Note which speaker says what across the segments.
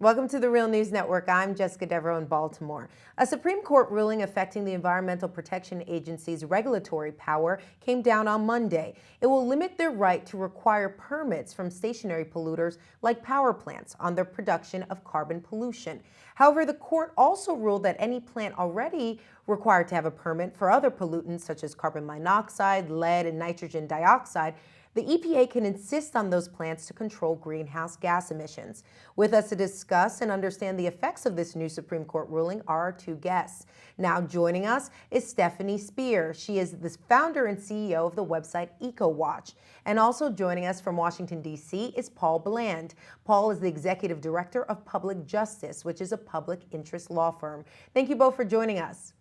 Speaker 1: Welcome to the Real News Network. I'm Jessica Devereaux in Baltimore. A Supreme Court ruling affecting the Environmental Protection Agency's regulatory power came down on Monday. It will limit their right to require permits from stationary polluters like power plants on their production of carbon pollution. However, the court also ruled that any plant already required to have a permit for other pollutants such as carbon monoxide, lead, and nitrogen dioxide, the EPA can insist on those plants to control greenhouse gas emissions. With us to discuss and understand the effects of this new Supreme Court ruling are our two guests. Now joining us is Stefanie Spear. She is the founder and CEO of the website EcoWatch. And also joining us from Washington, D.C. is Paul Bland. Paul is the executive director of Pubic Justice, which is a public interest law firm. Thank you both for joining us.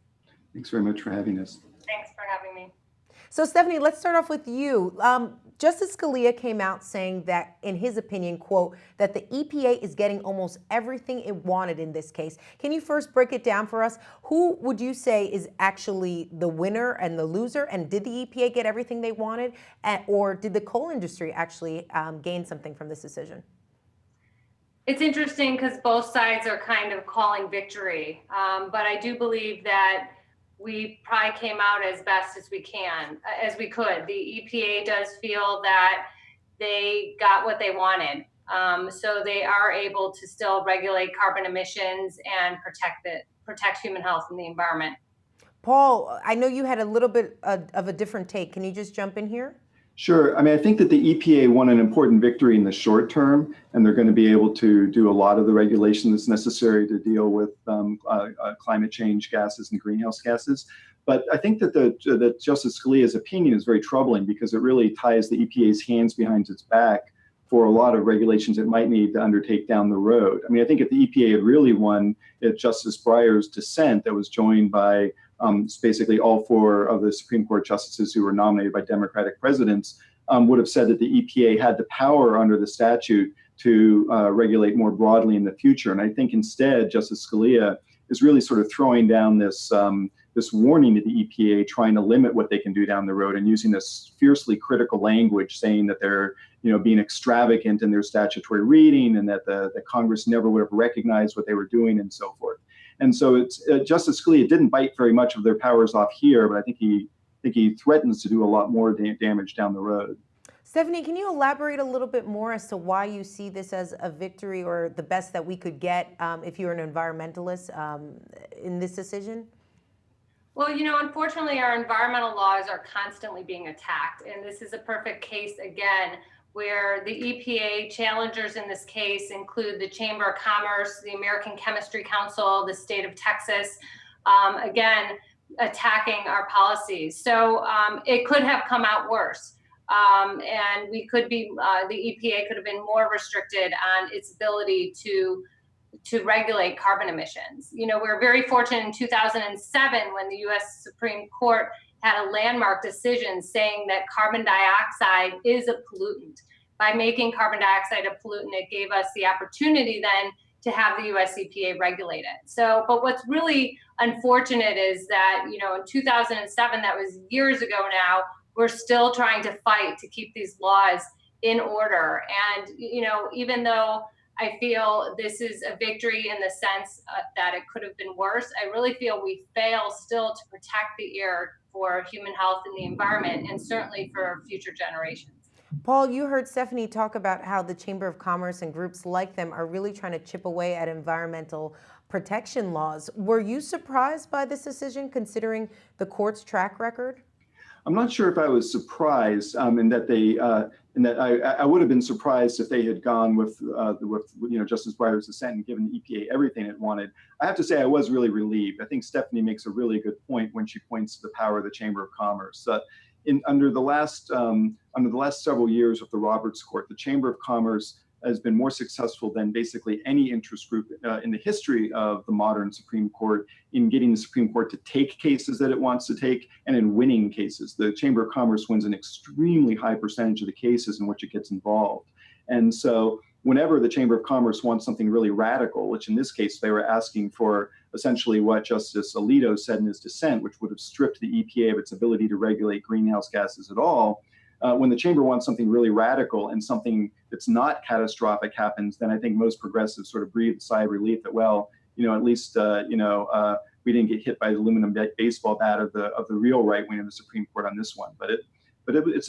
Speaker 2: Thanks very much for having us.
Speaker 3: Thanks for having me.
Speaker 1: So Stefanie, let's start off with you. Justice Scalia came out saying that, in his opinion, quote, that the EPA is getting almost everything it wanted in this case. Can you first break it down for us? Who would you say is actually the winner and the loser? And did the EPA get everything they wanted? Or did the coal industry actually gain something from this decision?
Speaker 3: It's interesting because both sides are kind of calling victory. But I do believe that we probably came out as best as we could. The EPA does feel that they got what they wanted. So they are able to still regulate carbon emissions and protect human health and the environment.
Speaker 1: Paul, I know you had a little bit of a different take. Can you just jump in here?
Speaker 2: Sure. I mean, I think that the EPA won an important victory in the short term, and they're going to be able to do a lot of the regulation that's necessary to deal with climate change gases and greenhouse gases. But I think that that Justice Scalia's opinion is very troubling because it really ties the EPA's hands behind its back for a lot of regulations it might need to undertake down the road. I mean, I think if the EPA had really won Justice Breyer's dissent that was joined by basically all four of the Supreme Court justices who were nominated by Democratic presidents, would have said that the EPA had the power under the statute to regulate more broadly in the future. And I think instead, Justice Scalia is really sort of throwing down this warning to the EPA, trying to limit what they can do down the road, and using this fiercely critical language, saying that they're being extravagant in their statutory reading, and that the Congress never would have recognized what they were doing, and so forth. And so it's Justice Scalia didn't bite very much of their powers off here, but I think he threatens to do a lot more damage down the road.
Speaker 1: Stefanie, can you elaborate a little bit more as to why you see this as a victory or the best that we could get if you're an environmentalist in this decision?
Speaker 3: Well, unfortunately, our environmental laws are constantly being attacked. And this is a perfect case, again, where the EPA challengers in this case include the Chamber of Commerce, the American Chemistry Council, the state of Texas, again, attacking our policies. So it could have come out worse. And we could be, the EPA could have been more restricted on its ability to regulate carbon emissions. We're very fortunate in 2007 when the U.S. Supreme Court had a landmark decision saying that carbon dioxide is a pollutant. By making carbon dioxide a pollutant, it gave us the opportunity then to have the U.S. EPA regulate it. But what's really unfortunate is that, in 2007, that was years ago now, we're still trying to fight to keep these laws in order. And, even though I feel this is a victory in the sense that it could have been worse, I really feel we fail still to protect the air for human health and the environment, and certainly for future generations.
Speaker 1: Paul, you heard Stefanie talk about how the Chamber of Commerce and groups like them are really trying to chip away at environmental protection laws. Were you surprised by this decision, considering the court's track record?
Speaker 2: I'm not sure if I was surprised in that I would have been surprised if they had gone with Justice Breyer's dissent and given the EPA everything it wanted. I have to say I was really relieved. I think Stefanie makes a really good point when she points to the power of the Chamber of Commerce. Under the last several years of the Roberts Court, the Chamber of Commerce has been more successful than basically any interest group in the history of the modern Supreme Court in getting the Supreme Court to take cases that it wants to take and in winning cases. The Chamber of Commerce wins an extremely high percentage of the cases in which it gets involved. And so whenever the Chamber of Commerce wants something really radical, which in this case they were asking for essentially what Justice Alito said in his dissent, which would have stripped the EPA of its ability to regulate greenhouse gases at all, when the chamber wants something really radical and something that's not catastrophic happens, then I think most progressives sort of breathe a sigh of relief that, well, at least we didn't get hit by the aluminum baseball bat of the real right wing of the Supreme Court on this one. But it's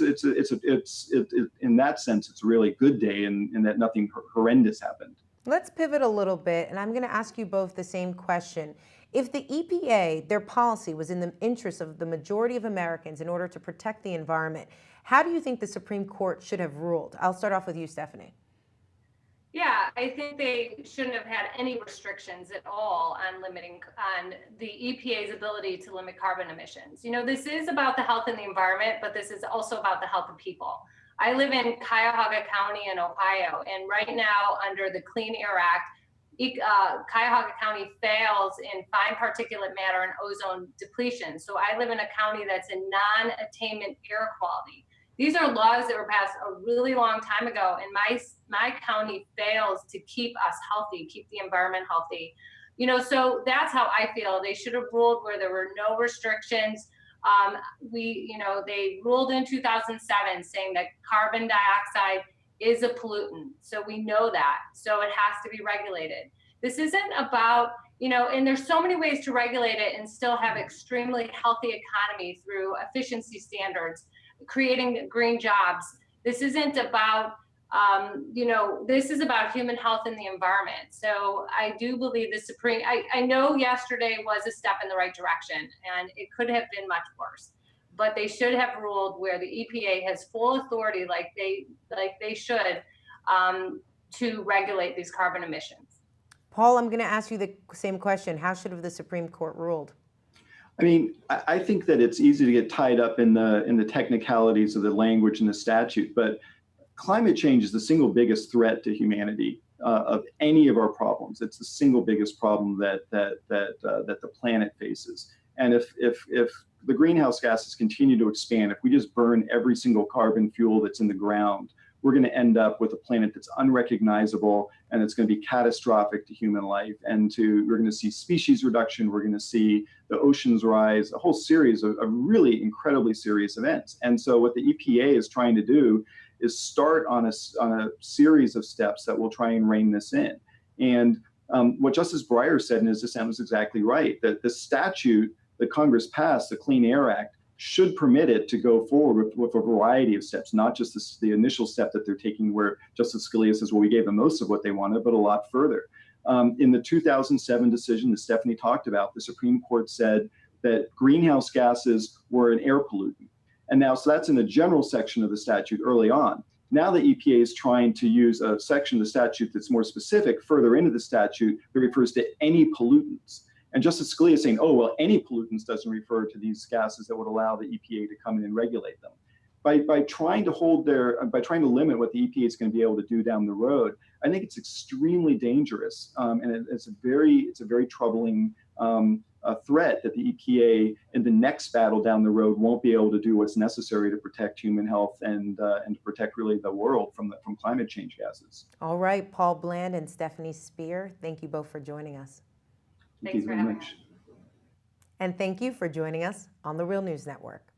Speaker 2: in that sense, it's a really good day in that nothing horrendous happened.
Speaker 1: Let's pivot a little bit, and I'm going to ask you both the same question. If the EPA, their policy was in the interest of the majority of Americans in order to protect the environment, how do you think the Supreme Court should have ruled? I'll start off with you, Stefanie.
Speaker 3: Yeah, I think they shouldn't have had any restrictions at all on the EPA's ability to limit carbon emissions. This is about the health and the environment, but this is also about the health of people. I live in Cuyahoga County in Ohio, and right now under the Clean Air Act, Cuyahoga County fails in fine particulate matter and ozone depletion. So I live in a county that's in non-attainment air quality. These are laws that were passed a really long time ago, and my county fails to keep us healthy, keep the environment healthy. So that's how I feel. They should have ruled where there were no restrictions. They ruled in 2007 saying that carbon dioxide is a pollutant. So we know that. So it has to be regulated. This isn't about, and there's so many ways to regulate it and still have extremely healthy economy through efficiency standards, creating green jobs. This isn't about, this is about human health and the environment. So I do believe I know yesterday was a step in the right direction and it could have been much worse, but they should have ruled where the EPA has full authority like they should to regulate these carbon emissions.
Speaker 1: Paul, I'm going to ask you the same question. How should have the Supreme Court ruled?
Speaker 2: I mean, I think that it's easy to get tied up in the technicalities of the language and the statute, but climate change is the single biggest threat to humanity of any of our problems. It's the single biggest problem that the planet faces. And if the greenhouse gases continue to expand, if we just burn every single carbon fuel that's in the ground, we're going to end up with a planet that's unrecognizable, and it's going to be catastrophic to human life. We're going to see species reduction. We're going to see the oceans rise, a whole series of really incredibly serious events. And so what the EPA is trying to do is start on a series of steps that will try and rein this in. And what Justice Breyer said in his dissent was exactly right, that the statute that Congress passed, the Clean Air Act, should permit it to go forward with a variety of steps, not just the initial step that they're taking where Justice Scalia says, well, we gave them most of what they wanted, but a lot further. In the 2007 decision that Stefanie talked about, the Supreme Court said that greenhouse gases were an air pollutant. And now, so that's in the general section of the statute early on. Now the EPA is trying to use a section of the statute that's more specific further into the statute that refers to any pollutants. And Justice Scalia is saying, oh, well, any pollutants doesn't refer to these gases that would allow the EPA to come in and regulate them. By trying to limit what the EPA is going to be able to do down the road, I think it's extremely dangerous, and it's a very troubling threat that the EPA in the next battle down the road won't be able to do what's necessary to protect human health and to protect really the world from climate change gases.
Speaker 1: All right, Paul Bland and Stefanie Spear, thank you both for joining us.
Speaker 3: Thanks for having us.
Speaker 1: And thank you for joining us on the Real News Network.